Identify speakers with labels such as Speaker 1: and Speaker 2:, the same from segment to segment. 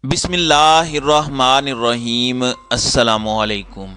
Speaker 1: بسم اللہ الرحمن الرحیم۔ السلام علیکم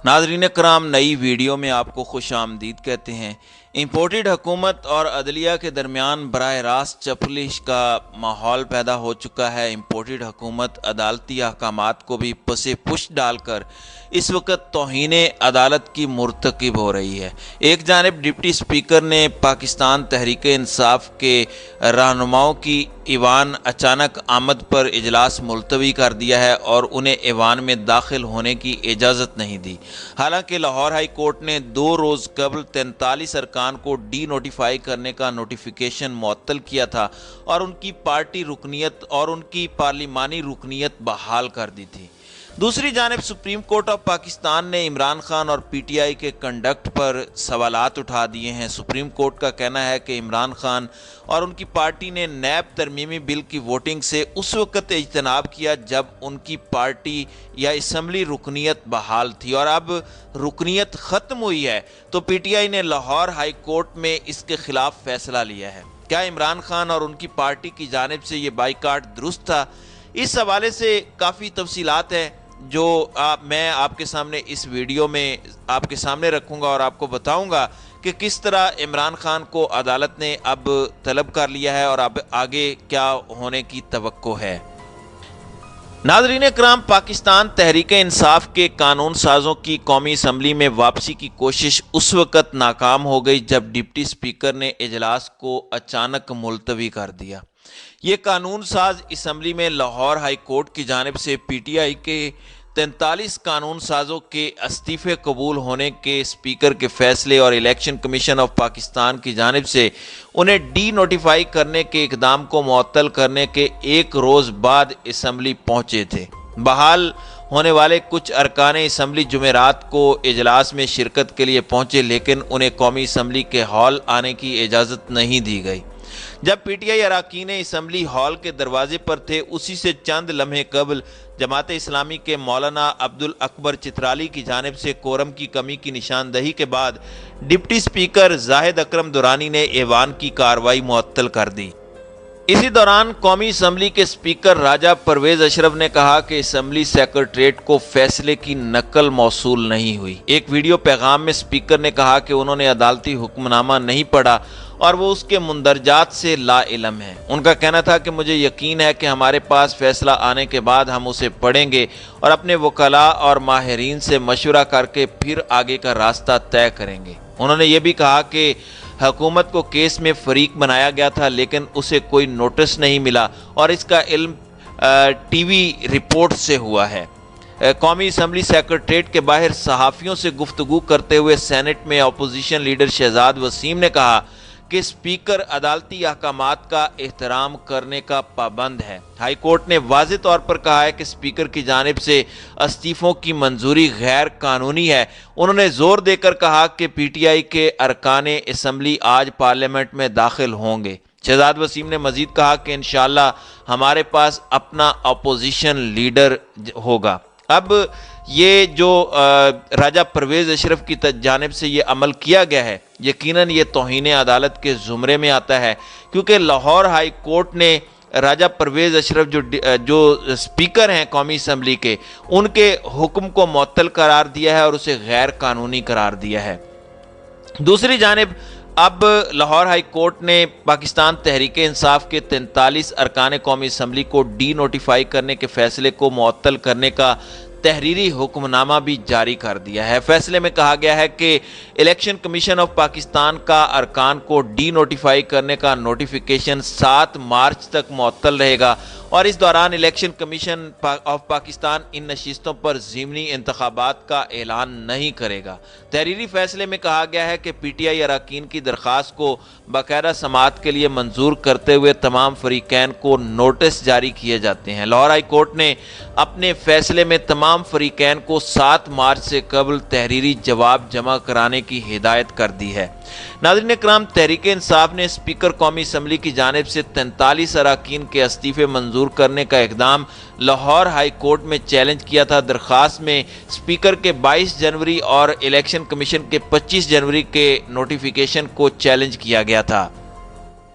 Speaker 1: ناظرین کرام، نئی ویڈیو میں آپ کو خوش آمدید کہتے ہیں۔ امپورٹڈ حکومت اور عدلیہ کے درمیان براہ راست چپلش کا ماحول پیدا ہو چکا ہے۔ امپورٹڈ حکومت عدالتی احکامات کو بھی پسے پش ڈال کر اس وقت توہین عدالت کی مرتکب ہو رہی ہے۔ ایک جانب ڈپٹی اسپیکر نے پاکستان تحریک انصاف کے رہنماؤں کی ایوان اچانک آمد پر اجلاس ملتوی کر دیا ہے اور انہیں ایوان میں داخل ہونے کی اجازت نہیں دی، حالانکہ لاہور ہائی کورٹ نے 2 روز قبل 43 ارکان کو ڈی نوٹیفائی کرنے کا نوٹیفیکیشن معطل کیا تھا اور ان کی پارٹی رکنیت اور ان کی پارلیمانی رکنیت بحال کر دی تھی۔ دوسری جانب سپریم کورٹ آف پاکستان نے عمران خان اور پی ٹی آئی کے کنڈکٹ پر سوالات اٹھا دیے ہیں۔ سپریم کورٹ کا کہنا ہے کہ عمران خان اور ان کی پارٹی نے نیب ترمیمی بل کی ووٹنگ سے اس وقت اجتناب کیا جب ان کی پارٹی یا اسمبلی رکنیت بحال تھی، اور اب رکنیت ختم ہوئی ہے تو پی ٹی آئی نے لاہور ہائی کورٹ میں اس کے خلاف فیصلہ لیا ہے۔ کیا عمران خان اور ان کی پارٹی کی جانب سے یہ بائیکاٹ درست تھا؟ اس حوالے سے کافی تفصیلات ہیں جو میں آپ کے سامنے اس ویڈیو میں آپ کے سامنے رکھوں گا اور آپ کو بتاؤں گا کہ کس طرح عمران خان کو عدالت نے اب طلب کر لیا ہے اور اب آگے کیا ہونے کی توقع ہے۔ ناظرین کرام، پاکستان تحریک انصاف کے قانون سازوں کی قومی اسمبلی میں واپسی کی کوشش اس وقت ناکام ہو گئی جب ڈپٹی اسپیکر نے اجلاس کو اچانک ملتوی کر دیا۔ یہ قانون ساز اسمبلی میں لاہور ہائی کورٹ کی جانب سے پی ٹی آئی کے 43 قانون سازوں کے استعفے قبول ہونے کے اسپیکر کے فیصلے اور الیکشن کمیشن آف پاکستان کی جانب سے انہیں ڈی نوٹیفائی کرنے کے اقدام کو معطل کرنے کے 1 روز بعد اسمبلی پہنچے تھے۔ بحال ہونے والے کچھ ارکان اسمبلی جمعرات کو اجلاس میں شرکت کے لیے پہنچے، لیکن انہیں قومی اسمبلی کے ہال آنے کی اجازت نہیں دی گئی۔ جب پی ٹی آئی اراکین اسمبلی ہال کے دروازے پر تھے، اسی سے چند لمحے قبل جماعت اسلامی کے مولانا عبدالاکبر چترالی کی جانب سے کورم کی کمی کی نشاندہی کے بعد ڈپٹی اسپیکر زاہد اکرم درانی نے ایوان کی کارروائی معطل کر دی۔ اسی دوران قومی اسمبلی کے اسپیکر راجہ پرویز اشرف نے کہا کہ اسمبلی سیکریٹریٹ کو فیصلے کی نقل موصول نہیں ہوئی۔ ایک ویڈیو پیغام میں اسپیکر نے کہا کہ انہوں نے عدالتی حکم نامہ نہیں پڑھا اور وہ اس کے مندرجات سے لا علم ہے۔ ان کا کہنا تھا کہ مجھے یقین ہے کہ ہمارے پاس فیصلہ آنے کے بعد ہم اسے پڑھیں گے اور اپنے وکلاء اور ماہرین سے مشورہ کر کے پھر آگے کا راستہ طے کریں گے۔ انہوں نے یہ بھی کہا کہ حکومت کو کیس میں فریق بنایا گیا تھا لیکن اسے کوئی نوٹس نہیں ملا اور اس کا علم ٹی وی رپورٹ سے ہوا ہے۔ قومی اسمبلی سیکریٹریٹ کے باہر صحافیوں سے گفتگو کرتے ہوئے سینٹ میں اپوزیشن لیڈر شہزاد وسیم نے کہا کہ اسپیکر عدالتی احکامات کا احترام کرنے کا پابند ہے۔ ہائی کورٹ نے واضح طور پر کہا ہے کہ اسپیکر کی جانب سے استعفوں کی منظوری غیر قانونی ہے۔ انہوں نے زور دے کر کہا کہ پی ٹی آئی کے ارکان اسمبلی آج پارلیمنٹ میں داخل ہوں گے۔ شہزاد وسیم نے مزید کہا کہ انشاءاللہ ہمارے پاس اپنا اپوزیشن لیڈر ہوگا۔ اب یہ جو راجہ پرویز اشرف کی جانب سے یہ عمل کیا گیا ہے، یقیناً یہ توہین عدالت کے زمرے میں آتا ہے، کیونکہ لاہور ہائی کورٹ نے راجہ پرویز اشرف جو اسپیکر ہیں قومی اسمبلی کے، ان کے حکم کو معطل قرار دیا ہے اور اسے غیر قانونی قرار دیا ہے۔ دوسری جانب اب لاہور ہائی کورٹ نے پاکستان تحریک انصاف کے 43 ارکان قومی اسمبلی کو ڈی نوٹیفائی کرنے کے فیصلے کو معطل کرنے کا تحریری حکم نامہ بھی جاری کر دیا ہے۔ فیصلے میں کہا گیا ہے کہ الیکشن کمیشن آف پاکستان کا ارکان کو ڈی نوٹیفائی کرنے کا نوٹیفیکیشن 7 مارچ تک معطل رہے گا اور اس دوران الیکشن کمیشن آف پاکستان ان نشستوں پر ضمنی انتخابات کا اعلان نہیں کرے گا۔ تحریری فیصلے میں کہا گیا ہے کہ پی ٹی آئی اراکین کی درخواست کو باقاعدہ سماعت کے لیے منظور کرتے ہوئے تمام فریقین کو نوٹس جاری کیے جاتے ہیں۔ لاہور ہائی کورٹ نے اپنے فیصلے میں تمام فریقین کو 7 مارچ سے قبل تحریری جواب جمع کرانے کی ہدایت کر دی ہے۔ ناظرین کرام، تحریک انصاف نے اسپیکر قومی اسمبلی کی جانب سے 43 اراکین کے استعفے منظور کرنے کا اقدام لاہور ہائی کورٹ میں چیلنج کیا تھا۔ درخواست میں اسپیکر کے 22 جنوری اور الیکشن کمیشن کے 25 جنوری کے نوٹیفیکیشن کو چیلنج کیا گیا تھا۔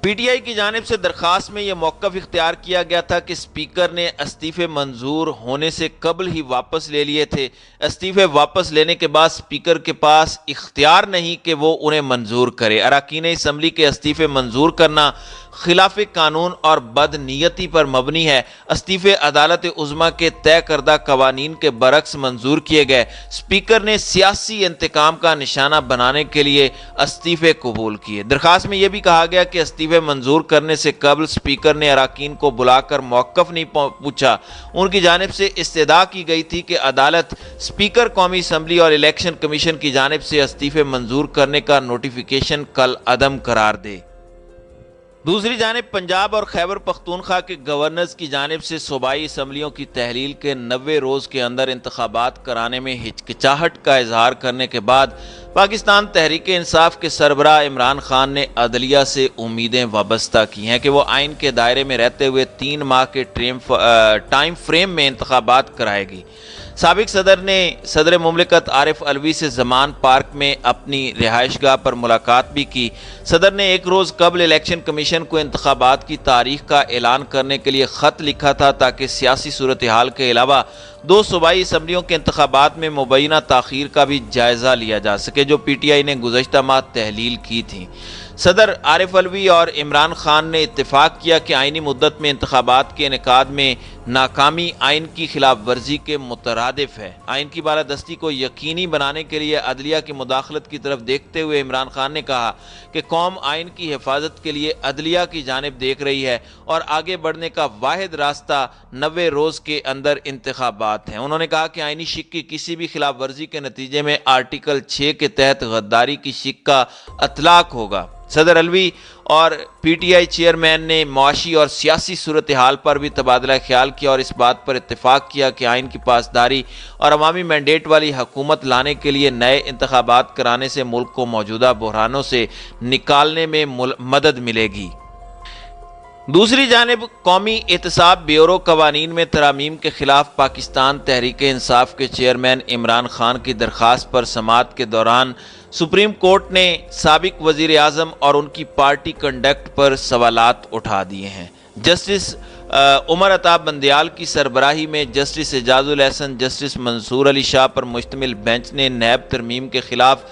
Speaker 1: پی ٹی آئی کی جانب سے درخواست میں یہ موقف اختیار کیا گیا تھا کہ اسپیکر نے استعفے منظور ہونے سے قبل ہی واپس لے لیے تھے۔ استعفے واپس لینے کے بعد اسپیکر کے پاس اختیار نہیں کہ وہ انہیں منظور کرے۔ اراکین اسمبلی کے استعفے منظور کرنا خلاف قانون اور بد نیتی پر مبنی ہے۔ استعفے عدالت عظمیٰ کے طے کردہ قوانین کے برعکس منظور کیے گئے۔ اسپیکر نے سیاسی انتقام کا نشانہ بنانے کے لیے استعفے قبول کیے۔ درخواست میں یہ بھی کہا گیا کہ استعفے منظور کرنے سے قبل اسپیکر نے اراکین کو بلا کر موقف نہیں پوچھا۔ ان کی جانب سے استدعا کی گئی تھی کہ عدالت اسپیکر قومی اسمبلی اور الیکشن کمیشن کی جانب سے استعفے منظور کرنے کا نوٹیفیکیشن کالعدم قرار دے۔ دوسری جانب پنجاب اور خیبر پختونخوا کے گورنرز کی جانب سے صوبائی اسمبلیوں کی تحلیل کے 90 روز کے اندر انتخابات کرانے میں ہچکچاہٹ کا اظہار کرنے کے بعد پاکستان تحریک انصاف کے سربراہ عمران خان نے عدلیہ سے امیدیں وابستہ کی ہیں کہ وہ آئین کے دائرے میں رہتے ہوئے 3 ماہ کے ٹائم فریم میں انتخابات کرائے گی۔ سابق صدر نے صدر مملکت عارف علوی سے زمان پارک میں اپنی رہائش گاہ پر ملاقات بھی کی۔ صدر نے ایک روز قبل الیکشن کمیشن کو انتخابات کی تاریخ کا اعلان کرنے کے لیے خط لکھا تھا تاکہ سیاسی صورتحال کے علاوہ 2 صوبائی اسمبلیوں کے انتخابات میں مبینہ تاخیر کا بھی جائزہ لیا جا سکے جو پی ٹی آئی نے گزشتہ ماہ تحلیل کی تھی۔ صدر عارف علوی اور عمران خان نے اتفاق کیا کہ آئینی مدت میں انتخابات کے انعقاد میں ناکامی آئین کی خلاف ورزی کے مترادف ہے۔ آئین کی بالادستی کو یقینی بنانے کے لیے عدلیہ کی مداخلت کی طرف دیکھتے ہوئے عمران خان نے کہا کہ قوم آئین کی حفاظت کے لیے عدلیہ کی جانب دیکھ رہی ہے اور آگے بڑھنے کا واحد راستہ 90 روز کے اندر انتخابات ہیں۔ انہوں نے کہا کہ آئینی شک کی کسی بھی خلاف ورزی کے نتیجے میں آرٹیکل 6 کے تحت غداری کی شک کا اطلاق ہوگا۔ صدر علوی اور پی ٹی آئی چیئرمین نے معاشی اور سیاسی صورتحال پر بھی تبادلہ خیال کیا اور اس بات پر اتفاق کیا کہ آئین کی پاسداری اور عوامی مینڈیٹ والی حکومت لانے کے لیے نئے انتخابات کرانے سے ملک کو موجودہ بحرانوں سے نکالنے میں مدد ملے گی۔ دوسری جانب قومی احتساب بیورو قوانین میں ترامیم کے خلاف پاکستان تحریک انصاف کے چیئرمین عمران خان کی درخواست پر سماعت کے دوران سپریم کورٹ نے سابق وزیر اعظم اور ان کی پارٹی کنڈکٹ پر سوالات اٹھا دیے ہیں۔ جسٹس عمر عطا بندیال کی سربراہی میں جسٹس اعجاز الاحسن، جسٹس منصور علی شاہ پر مشتمل بینچ نے نیب ترمیم کے خلاف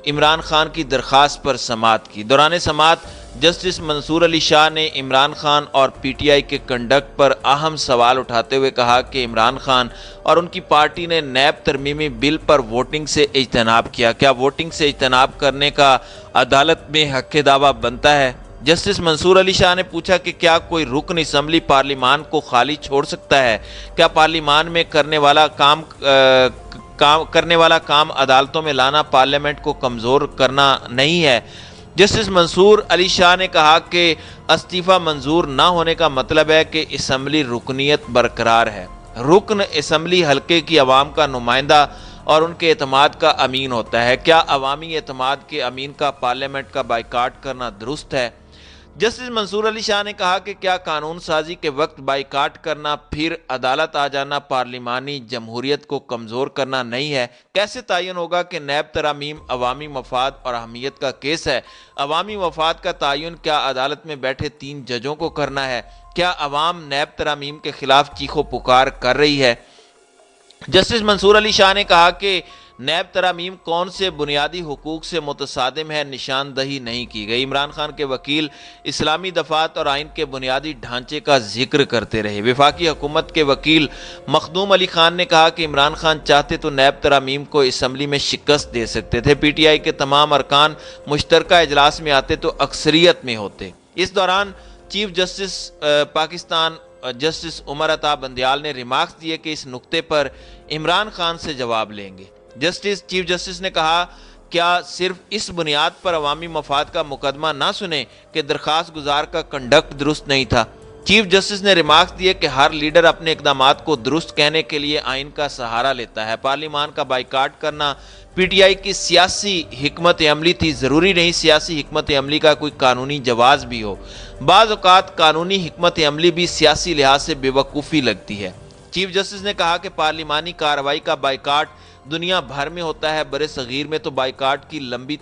Speaker 1: عمران خان کی درخواست پر سماعت کی۔ دوران سماعت جسٹس منصور علی شاہ نے عمران خان اور پی ٹی آئی کے کنڈکٹ پر اہم سوال اٹھاتے ہوئے کہا کہ عمران خان اور ان کی پارٹی نے نیب ترمیمی بل پر ووٹنگ سے اجتناب کیا۔ کیا ووٹنگ سے اجتناب کرنے کا عدالت میں حق دعویٰ بنتا ہے؟ جسٹس منصور علی شاہ نے پوچھا کہ کیا کوئی رکن اسمبلی پارلیمان کو خالی چھوڑ سکتا ہے؟ کیا پارلیمان میں کرنے والا کام عدالتوں میں لانا پارلیمنٹ کو کمزور کرنا نہیں ہے؟ جسٹس منصور علی شاہ نے کہا کہ استعفیٰ منظور نہ ہونے کا مطلب ہے کہ اسمبلی رکنیت برقرار ہے۔ رکن اسمبلی حلقے کی عوام کا نمائندہ اور ان کے اعتماد کا امین ہوتا ہے۔ کیا عوامی اعتماد کے امین کا پارلیمنٹ کا بائیکاٹ کرنا درست ہے؟ جسٹس منصور علی شاہ نے کہا کہ کیا قانون سازی کے وقت بائیکاٹ کرنا پھر عدالت آ جانا پارلیمانی جمہوریت کو کمزور کرنا نہیں ہے؟ کیسے تعین ہوگا کہ نیب ترامیم عوامی مفاد اور اہمیت کا کیس ہے؟ عوامی مفاد کا تعین کیا عدالت میں بیٹھے 3 ججوں کو کرنا ہے؟ کیا عوام نیب ترامیم کے خلاف چیخ و پکار کر رہی ہے؟ جسٹس منصور علی شاہ نے کہا کہ نیب ترامیم کون سے بنیادی حقوق سے متصادم ہے نشاندہی نہیں کی گئی۔ عمران خان کے وکیل اسلامی دفعات اور آئین کے بنیادی ڈھانچے کا ذکر کرتے رہے۔ وفاقی حکومت کے وکیل مخدوم علی خان نے کہا کہ عمران خان چاہتے تو نیب ترامیم کو اسمبلی میں شکست دے سکتے تھے۔ پی ٹی آئی کے تمام ارکان مشترکہ اجلاس میں آتے تو اکثریت میں ہوتے۔ اس دوران chief justice Pakistan justice Umar Ata Bandial نے ریمارکس دیے کہ اس نقطے پر عمران خان سے جواب لیں گے۔ چیف جسٹس نے کہا کیا صرف اس بنیاد پر عوامی مفاد کا مقدمہ نہ سنے کہ درخواست گزار کا کنڈکٹ درست نہیں تھا؟ چیف جسٹس نے ریمارکس دیے کہ ہر لیڈر اپنے اقدامات کو درست کہنے کے لیے آئین کا سہارا لیتا ہے۔ پارلیمان کا بائیکاٹ کرنا پی ٹی آئی کی سیاسی حکمت عملی تھی، ضروری نہیں سیاسی حکمت عملی کا کوئی قانونی جواز بھی ہو۔ بعض اوقات قانونی حکمت عملی بھی سیاسی لحاظ سے بے وقوفی لگتی ہے۔ چیف جسٹس نے کہا کہ پارلیمانی کارروائی کا بائیکاٹ دنیا بھر میں ہوتا ہے، برصغیر میں تو بائیکاٹ کی لمبی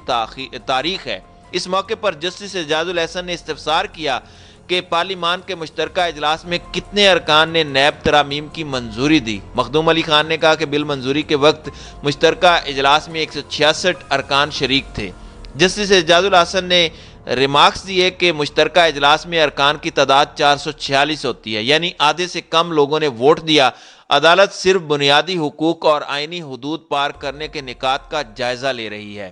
Speaker 1: تاریخ ہے۔ اس موقع پر جسٹس اعجاز الحسن نے استفسار کیا کہ پارلیمان کے مشترکہ اجلاس میں کتنے ارکان نے نیب ترامیم کی منظوری دی۔ مخدوم علی خان نے کہا کہ بل منظوری کے وقت مشترکہ اجلاس میں 166 ارکان شریک تھے۔ جسٹس اعجاز الحسن نے ریمارکس دیے کہ مشترکہ اجلاس میں ارکان کی تعداد 446 ہوتی ہے، یعنی آدھے سے کم لوگوں نے ووٹ دیا۔ عدالت صرف بنیادی حقوق اور آئینی حدود پار کرنے کے نکات کا جائزہ لے رہی ہے۔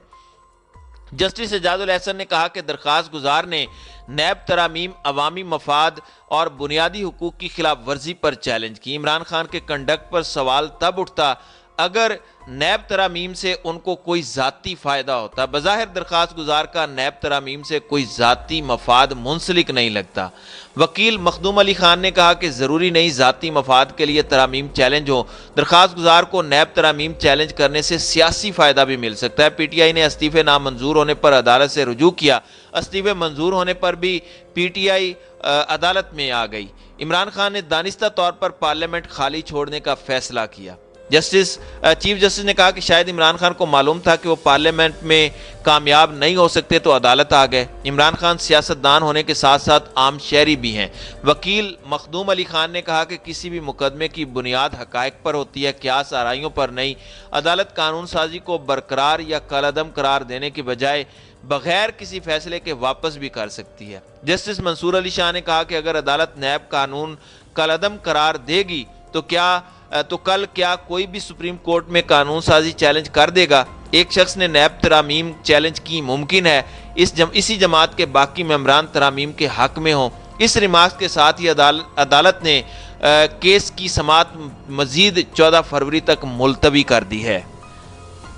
Speaker 1: جسٹس اعجاز الحسن نے کہا کہ درخواست گزار نے نیب ترامیم عوامی مفاد اور بنیادی حقوق کی خلاف ورزی پر چیلنج کی۔ عمران خان کے کنڈکٹ پر سوال تب اٹھتا اگر نیب ترامیم سے ان کو کوئی ذاتی فائدہ ہوتا۔ بظاہر درخواست گزار کا نیب ترامیم سے کوئی ذاتی مفاد منسلک نہیں لگتا۔ وکیل مخدوم علی خان نے کہا کہ ضروری نہیں ذاتی مفاد کے لیے ترامیم چیلنج ہو، درخواست گزار کو نیب ترامیم چیلنج کرنے سے سیاسی فائدہ بھی مل سکتا ہے۔ پی ٹی آئی نے استعفے نامنظور ہونے پر عدالت سے رجوع کیا۔ استعفے منظور ہونے پر بھی پی ٹی آئی عدالت میں آ گئی۔ عمران خان نے دانستہ طور پر پارلیمنٹ خالی چھوڑنے کا فیصلہ کیا۔ چیف جسٹس نے کہا کہ شاید عمران خان کو معلوم تھا کہ وہ پارلیمنٹ میں کامیاب نہیں ہو سکتے تو عدالت آ گئے۔ عمران خان سیاستدان ہونے کے ساتھ ساتھ عام شہری بھی ہیں۔ وکیل مخدوم علی خان نے کہا کہ کسی بھی مقدمے کی بنیاد حقائق پر ہوتی ہے، قیاس آرائیوں پر نہیں۔ عدالت قانون سازی کو برقرار یا کالعدم قرار دینے کی بجائے بغیر کسی فیصلے کے واپس بھی کر سکتی ہے۔ جسٹس منصور علی شاہ نے کہا کہ اگر عدالت نیب قانون کالعدم قرار دے گی تو کل کیا کوئی بھی سپریم کورٹ میں قانون سازی چیلنج کر دے گا؟ ایک شخص نے نیب ترامیم چیلنج کی، ممکن ہے اسی جماعت کے باقی ممبران ترامیم کے حق میں ہوں۔ اس ریمارکس کے ساتھ ہی عدالت نے کیس کی سماعت مزید 14 فروری تک ملتوی کر دی ہے۔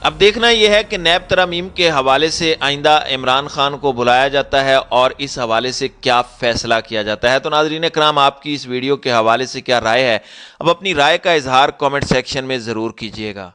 Speaker 1: اب دیکھنا یہ ہے کہ نیب ترامیم کے حوالے سے آئندہ عمران خان کو بلایا جاتا ہے اور اس حوالے سے کیا فیصلہ کیا جاتا ہے۔ تو ناظرین کرام، آپ کی اس ویڈیو کے حوالے سے کیا رائے ہے؟ اب اپنی رائے کا اظہار کامنٹ سیکشن میں ضرور کیجیے گا۔